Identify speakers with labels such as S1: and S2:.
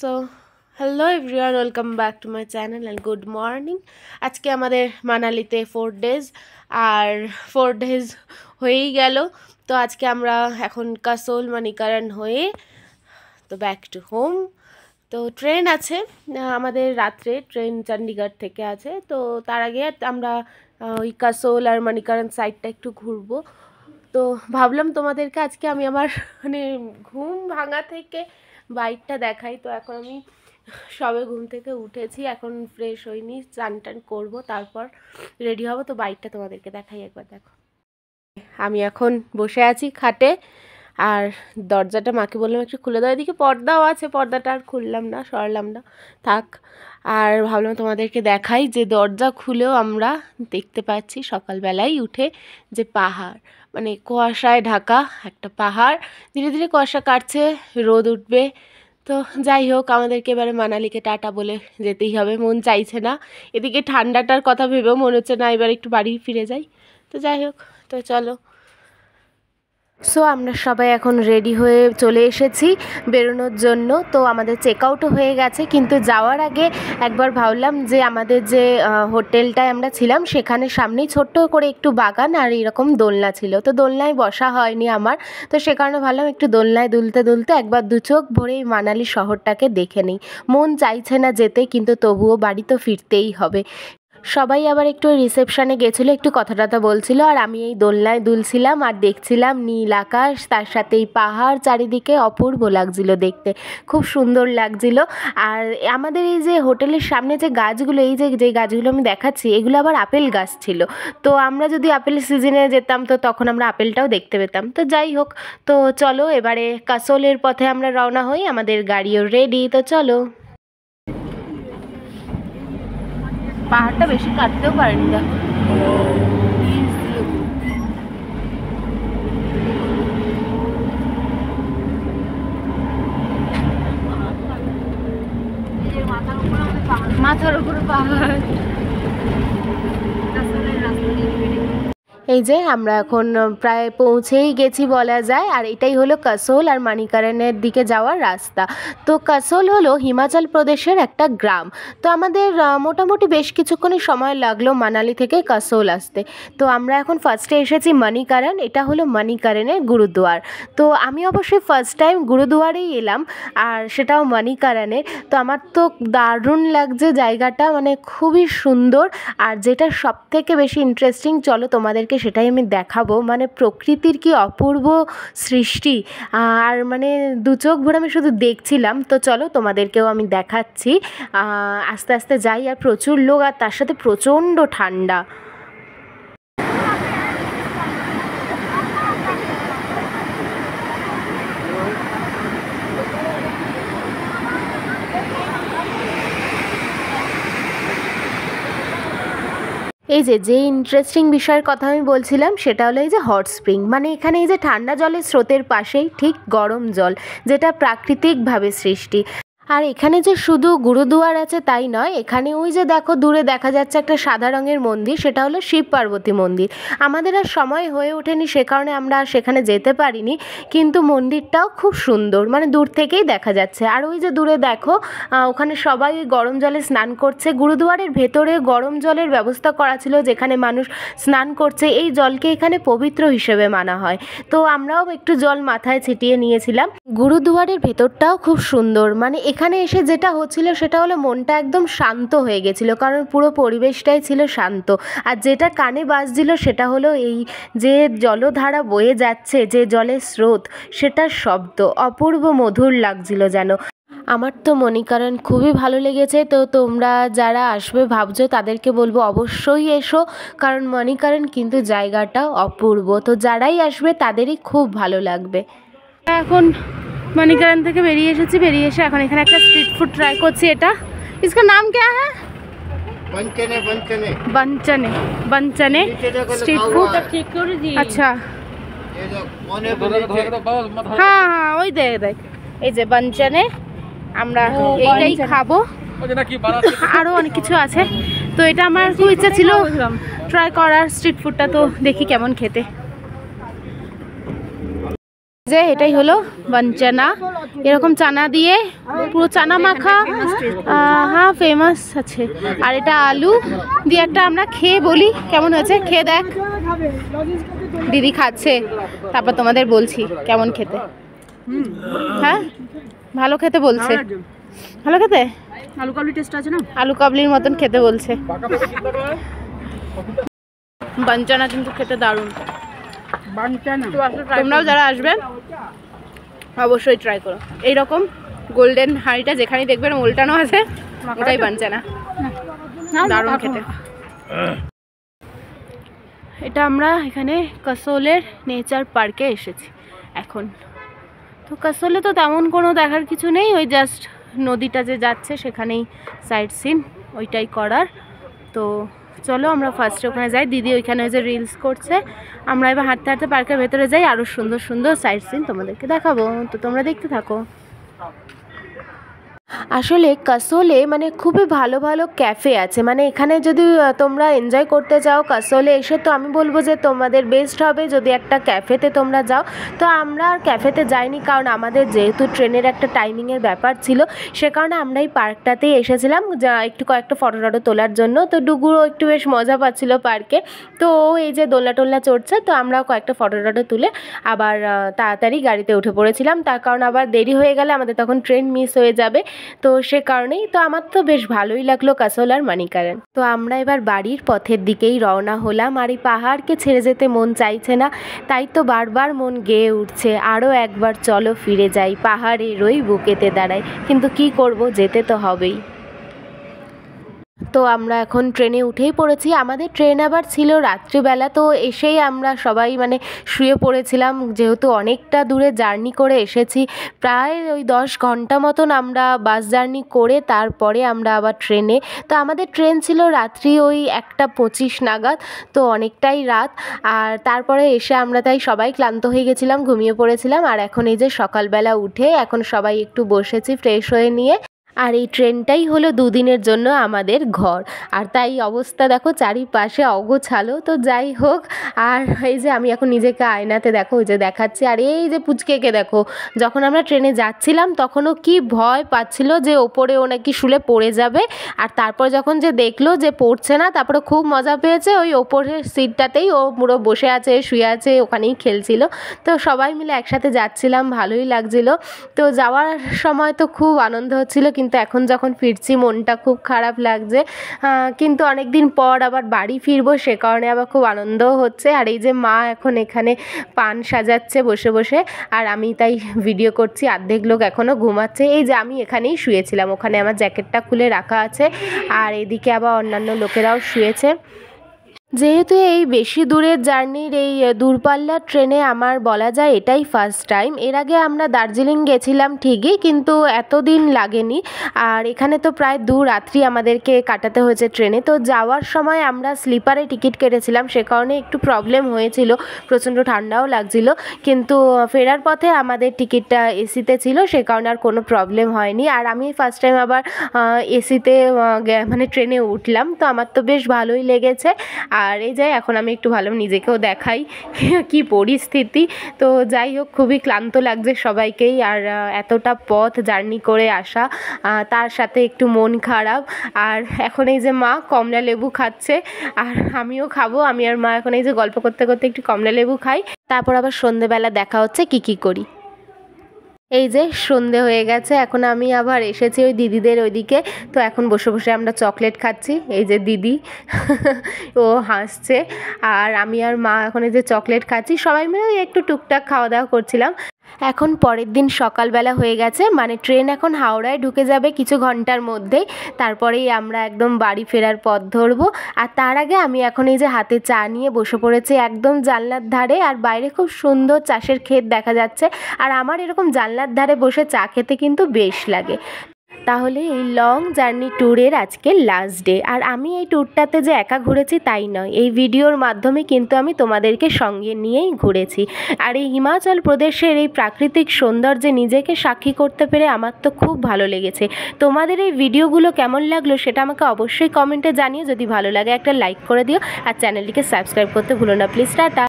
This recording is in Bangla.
S1: So hello everyone, welcome back to my channel and good morning. আজকে আমাদের মানালিতে 4 ডেজ, আর 4 ডেজ হয়েই গেল। তো আজকে আমরা এখন কাসোল মানিকারণ হয়ে তো ব্যাক টু হোম। তো ট্রেন আছে আমাদের, রাত্রে ট্রেন চণ্ডীগড় থেকে আছে। তো তার আগে আমরা ওই কাসোল আর মানিকারণ সাইডটা একটু ঘুরবো। তো ভাবলাম তোমাদেরকে আজকে আমি আমার মানে ঘুম ভাঙা থেকে বাইকটা দেখাই। তো এখন আমি সবে ঘুম থেকে উঠেছি, এখন ফ্রেশ হইনি, চান টান করবো, তারপর রেডি হব। তো বাইকটা তোমাদেরকে দেখাই, একবার দেখো। আমি এখন বসে আছি খাটে, আর দরজাটা মাকে বললাম একটু খুলে দাও। এদিকে পর্দাও আছে, পর্দাটা আর খুললাম না, সরলাম না, থাক। আর ভাবলাম তোমাদেরকে দেখাই যে দরজা খুলেও আমরা দেখতে পাচ্ছি সকালবেলায় উঠে যে পাহাড়, মানে কুয়াশায় ঢাকা একটা পাহাড়। ধীরে ধীরে কুয়াশা কাটছে, রোদ উঠবে। তো যাই হোক, আমাদেরকে এবারে মানালিকে টাটা বলে যেতেই হবে, মন চাইছে না। এদিকে ঠান্ডাটার কথা ভেবেও মনে হচ্ছে না এবার একটু বাড়ি ফিরে যাই। তো যাই হোক, তো চলো। সো আমরা সবাই এখন রেডি হয়ে চলে এসেছি বেরোনোর জন্য। তো আমাদের চেক আউটও হয়ে গেছে, কিন্তু যাওয়ার আগে একবার ভাবলাম যে আমাদের যে হোটেলটায় আমরা ছিলাম সেখানে সামনেই ছোট্ট করে একটু বাগান আর এরকম দোলনা ছিল। তো দোলনায় বসা হয়নি আমার, তো সে কারণে ভাবলাম একটু দোলনায় দুলতে দুলতে একবার দু চোখ ভরে এই মানালি শহরটাকে দেখে নিই। মন চাইছে না যেতে, কিন্তু তবুও বাড়ি তো ফিরতেই হবে। সবাই আবার একটু রিসেপশানে গেছিলো, একটু কথা টথা বলছিল, আর আমি এই দোলনায় দুলছিলাম আর দেখছিলাম নীল আকাশ, তার সাথে এই পাহাড় চারিদিকে, অপূর্ব লাগছিল দেখতে, খুব সুন্দর লাগছিল। আর আমাদের এই যে হোটেলের সামনে যে গাছগুলো, এই যে গাছগুলো আমি দেখাচ্ছি, এগুলো আবার আপেল গাছ ছিল। তো আমরা যদি আপেল সিজনে যেতাম তো তখন আমরা আপেলটাও দেখতে পেতাম। তো যাই হোক, তো চলো এবারে কাসোলের পথে আমরা রওনা হই, আমাদের গাড়িও রেডি, তো চলো। পাহাড়টা বেশি কাটতেও পারেনি, দেখো। মাথার উপরে পাহাড়। এই যে আমরা এখন প্রায় পৌঁছেই গেছি বলা যায়, আর এটাই হলো কাসোল আর মানিকারণের দিকে যাওয়ার রাস্তা। তো কাসোল হলো হিমাচল প্রদেশের একটা গ্রাম। তো আমাদের মোটামুটি বেশ কিছুক্ষণই সময় লাগলো মানালি থেকে কাসোল আসতে। তো আমরা এখন ফার্স্টে এসেছি মানিকারণ, এটা হলো মানিকারণের গুরুদুয়ার। তো আমি অবশ্যই ফার্স্ট টাইম গুরুদুয়ারেই এলাম, আর সেটাও মানিকারণের। তো আমার তো দারুণ লাগছে জায়গাটা, মানে খুবই সুন্দর। আর যেটা সব থেকে বেশি ইন্টারেস্টিং, চলো তোমাদেরকে সেটাই আমি দেখাবো। মানে প্রকৃতির কি অপূর্ব সৃষ্টি, আর মানে দু চোখ ভরে আমি শুধু দেখছিলাম। তো চলো তোমাদেরকেও আমি দেখাচ্ছি। আস্তে আস্তে যাই, আর প্রচুর লোক, আর তার সাথে প্রচণ্ড ঠান্ডা। এই যে ইন্টারেস্টিং বিষয়ের কথা আমি বলছিলাম, সেটা হলো এই যে হট স্প্রিং, মানে এখানে এই যে ঠান্ডা জলের স্রোতের পাশেই ঠিক গরম জল, যেটা প্রাকৃতিকভাবে সৃষ্টি। আর এখানে যে শুধু গুরুদুয়ার আছে তাই নয়, এখানে ওই যে দেখো দূরে দেখা যাচ্ছে একটা সাদা রঙের মন্দির, সেটা হলো শিব পার্বতী মন্দির। আমাদের আর সময় হয়ে ওঠেনি, সে কারণে আমরা আর সেখানে যেতে পারিনি, কিন্তু মন্দিরটাও খুব সুন্দর, মানে দূর থেকেই দেখা যাচ্ছে। আর ওই যে দূরে দেখো, ওখানে সবাই গরম জলে স্নান করছে। গুরুদুয়ারের ভেতরে গরম জলের ব্যবস্থা করা ছিল, যেখানে মানুষ স্নান করছে। এই জলকে এখানে পবিত্র হিসেবে মানা হয়। তো আমরাও একটু জল মাথায় ছিটিয়ে নিয়েছিলাম। গুরুদুয়ারের ভেতরটাও খুব সুন্দর, মানে এখানে এসে যেটা হচ্ছিল সেটা হলো মনটা একদম শান্ত হয়ে গেছিলো, কারণ পুরো পরিবেশটাই ছিল শান্ত। আর যেটা কানে বাজছিল সেটা হলো এই যে জলধারা বয়ে যাচ্ছে, যে জলের স্রোত, সেটার শব্দ অপূর্ব মধুর লাগছিল যেন। আমার তো মানিকারণ খুবই ভালো লেগেছে। তো তোমরা যারা আসবে ভাবছো তাদেরকে বলবো অবশ্যই এসো, কারণ মানিকারণ কিন্তু জায়গাটা অপূর্ব। তো যারাই আসবে তাদেরই খুব ভালো লাগবে। এখন মানিকারণ থেকে বেরিয়ে এসেছি, বেরিয়ে এসে এখন এখানে একটা স্ট্রিট ফুড ট্রাই করছি। এটা इसका नाम क्या है?
S2: बंचने बंचने
S1: बंचने बंचने स्ट्रीट फूड। अच्छा, হ্যাঁ হ্যাঁ ওই দেখ দেখ, এই যে বঞ্চনে, আমরা এইটাই খাবো। আরও অনেক কিছু আছে, তো এটা আমার খুব ইচ্ছা ছিল ট্রাই করার স্ট্রিট ফুডটা। তো দেখি কেমন খেতে। যে এটাই হলো বানচানা, এরকম চানা দিয়ে পুরো চানা মাখা, হ্যাঁ ফেমাস আছে। আর এটা আলু দিয়ে একটা আমরা খেয়ে বলি কেমন হয়েছে, খেয়ে দেখ। দিদি খাচ্ছে, তারপর তোমাদের বলছি কেমন খেতে। হ্যাঁ ভালো খেতে বলছে, ভালো খেতে,
S3: আলু কাবলি টেস্ট আছে না,
S1: আলু কাবলির মতন খেতে বলছে। বানচানা কিন্তু খেতে দারুণ, তোমরাও যারা আসবে অবশ্যই ট্রাই করো। এইরকম গোল্ডেন হাঁড়িটা যেখানেই দেখবেন উল্টানো আছে, ওটাই বানচানা, দারুণ খেতে। এটা আমরা এখানে কাসোলের নেচার পার্কে এসেছি এখন। তো কাসোলে তো তেমন কোনো দেখার কিছু নেই, ওই জাস্ট নদীটা যে যাচ্ছে সেখানেই সাইট সিন ওইটাই করার। তো চলো আমরা ফার্স্টে ওখানে যাই, দিদি ওইখানে ওই যে রিলস করছে, আমরা এবার হাঁটতে হাঁটতে পার্কের ভেতরে যাই, আরও সুন্দর সুন্দর সাইট সিন তোমাদেরকে দেখাবো, তো তোমরা দেখতে থাকো। আসলে কাসোলে মানে খুবই ভালো ভালো ক্যাফে আছে, মানে এখানে যদি তোমরা এনজয় করতে চাও কাসোলে এসে, তো আমি বলবো যে তোমাদের বেস্ট হবে যদি একটা ক্যাফেতে তোমরা যাও। তো আমরা আর ক্যাফেতে যাইনি, কারণ আমাদের যেহেতু ট্রেনের একটা টাইমিংয়ের ব্যাপার ছিল, সে কারণে আমরা এই পার্কটাতেই এসেছিলাম যা একটু কয়েকটা ফটো টটো তোলার জন্য। তো ডুগুরও একটু বেশ মজা পাচ্ছিল পার্কে, তো এই যে দোলনা টোলনা চড়ছে, তো আমরাও কয়েকটা ফটো টটো তুলে আবার তাড়াতাড়ি গাড়িতে উঠে পড়েছিলাম, তার কারণ আবার দেরি হয়ে গেলে আমাদের তখন ট্রেন মিস হয়ে যাবে। তো সে কারণেই তো আমার তো বেশ ভালোই লাগলো কাসোল আর মানিকারেন। তো আমরা এবার বাড়ির পথের দিকেই রওনা হলাম, আর এই পাহাড়কে ছেড়ে যেতে মন চাইছে না, তাই তো বারবার মন গেয়ে উঠছে আরও একবার চলো ফিরে যাই, পাহাড়ের ওই বুকেতে দাঁড়াই, কিন্তু কি করব, যেতে তো হবেই। তো আমরা এখন ট্রেনে উঠেই পড়েছি, আমাদের ট্রেন আবার ছিল রাত্রিবেলা, তো এসেই আমরা সবাই মানে শুয়ে পড়েছিলাম, যেহেতু অনেকটা দূরে জার্নি করে এসেছি, প্রায় ওই 10 ঘন্টা মতন আমরা বাস জার্নি করে তারপরে আমরা আবার ট্রেনে। তো আমাদের ট্রেন ছিল রাত্রি ওই 1:25 নাগাদ, তো অনেকটাই রাত। আর তারপরে এসে আমরা তাই সবাই ক্লান্ত হয়ে গেছিলাম, ঘুমিয়ে পড়েছিলাম। আর এখন এই যে সকালবেলা উঠে এখন সবাই একটু বসেছি ফ্রেশ হয়ে নিয়ে। আর এই ট্রেনটাই হলো 2 দিনের জন্য আমাদের ঘর, আর তাই অবস্থা দেখো চারিপাশে অগোছালো। তো যাই হোক, আর এই যে আমি এখন নিজেকে আয়নাতে দেখো ওই যে দেখাচ্ছি, আর এই যে পুচকেকে দেখো, যখন আমরা ট্রেনে যাচ্ছিলাম তখনও কি ভয় পাচ্ছিল যে ওপরে ও নাকি শুলে পড়ে যাবে, আর তারপর যখন যে দেখলো যে পড়ছে না, তারপরে খুব মজা পেয়েছে, ওই ওপরের সিটটাতেই ও পুরো বসে আছে, শুয়ে আছে, ওখানেই খেলছিল। তো সবাই মিলে একসাথে যাচ্ছিলাম, ভালোই লাগছিল। তো যাওয়ার সময় তো খুব আনন্দ হচ্ছিল, কিন্তু এখন যখন ফিরছি মনটা খুব খারাপ লাগছে, কিন্তু অনেক দিন পর আবার বাড়ি ফিরবো, সে কারণে আবার খুব আনন্দও হচ্ছে। আর এই যে মা এখন এখানে পান সাজাচ্ছে বসে বসে, আর আমি তাই ভিডিও করছি, অর্ধেক লোক এখনও ঘুমাচ্ছে। এই যে আমি এখানেই শুয়েছিলাম, ওখানে আমার জ্যাকেটটা খুলে রাখা আছে, আর এদিকে আবার অন্যান্য লোকেরাও শুয়েছে। যেহেতু এই বেশি দূরের জার্নির এই দূরপাল্লার ট্রেনে আমার বলা যায় এটাই ফার্স্ট টাইম। এর আগে আমরা দার্জিলিং গেছিলাম ঠিকই, কিন্তু এতদিন লাগেনি। আর এখানে তো প্রায় 2 রাত্রি আমাদেরকে কাটাতে হয়েছে ট্রেনে। তো যাওয়ার সময় আমরা স্লিপারে টিকিট কেটেছিলাম, সে কারণে একটু প্রবলেম হয়েছিল, প্রচণ্ড ঠান্ডাও লাগছিল। কিন্তু ফেরার পথে আমাদের টিকিটটা এসিতে ছিল, সে কারণে আর কোনো প্রবলেম হয়নি। আর আমি ফার্স্ট টাইম আবার এসিতে মানে ট্রেনে উঠলাম, তো আমার তো বেশ ভালোই লেগেছে। আর এই যাই এখন আমি একটু ভালো নিজেকেও দেখাই কি পরিস্থিতি। তো যাই হোক, খুবই ক্লান্ত লাগছে সবাইকেই, আর এতটা পথ জার্নি করে আসা, তার সাথে একটু মন খারাপ। আর এখন এই যে মা কমলা লেবু খাচ্ছে, আর আমিও খাবো। আমি আর মা এখন এই যে গল্প করতে করতে একটু কমলা লেবু খাই, তারপর আবার সন্ধেবেলা দেখা হচ্ছে কি করি। এই যে সন্ধে হয়ে গেছে, এখন আমি আবার এসেছি ওই দিদিদের ওইদিকে। তো এখন বসে বসে আমরা চকলেট খাচ্ছি, এই যে দিদি ও হাসছে, আর আমি আর মা এখন এই যে চকলেট খাচ্ছি, সবাই মিলে একটু টুকটাক খাওয়া দাওয়া করছিলাম। এখন পরের দিন সকালবেলা হয়ে গেছে, মানে ট্রেন এখন হাওড়ায় ঢুকে যাবে কিছু ঘন্টার মধ্যেই, তারপরেই আমরা একদম বাড়ি ফেরার পথ ধরবো। আর তার আগে আমি এখন এই যে হাতে চা নিয়ে বসে পড়েছি একদম জানলার ধারে, আর বাইরে খুব সুন্দর চাষের ক্ষেত দেখা যাচ্ছে। আর আমার এরকম জানলার ধারে বসে চা খেতে কিন্তু বেশ লাগে। তাহলে এই লং জার্নি ট্যুরের আজকে লাস্ট ডে। আর আমি এই ট্যুরটাতে যে একা ঘুরেছি তাই নয়, এই ভিডিওর মাধ্যমে কিন্তু আমি তোমাদেরকে সঙ্গে নিয়েই ঘুরেছি। আর এই হিমাচল প্রদেশের এই প্রাকৃতিক সৌন্দর্যে নিজেকে সাক্ষী করতে পেরে আমার তো খুব ভালো লেগেছে। তোমাদের এই ভিডিওগুলো কেমন লাগলো সেটা আমাকে অবশ্যই কমেন্টে জানিও। যদি ভালো লাগে একটা লাইক করে দিও, আর চ্যানেলটিকে সাবস্ক্রাইব করতে ভুলো না প্লিজ। টাটা।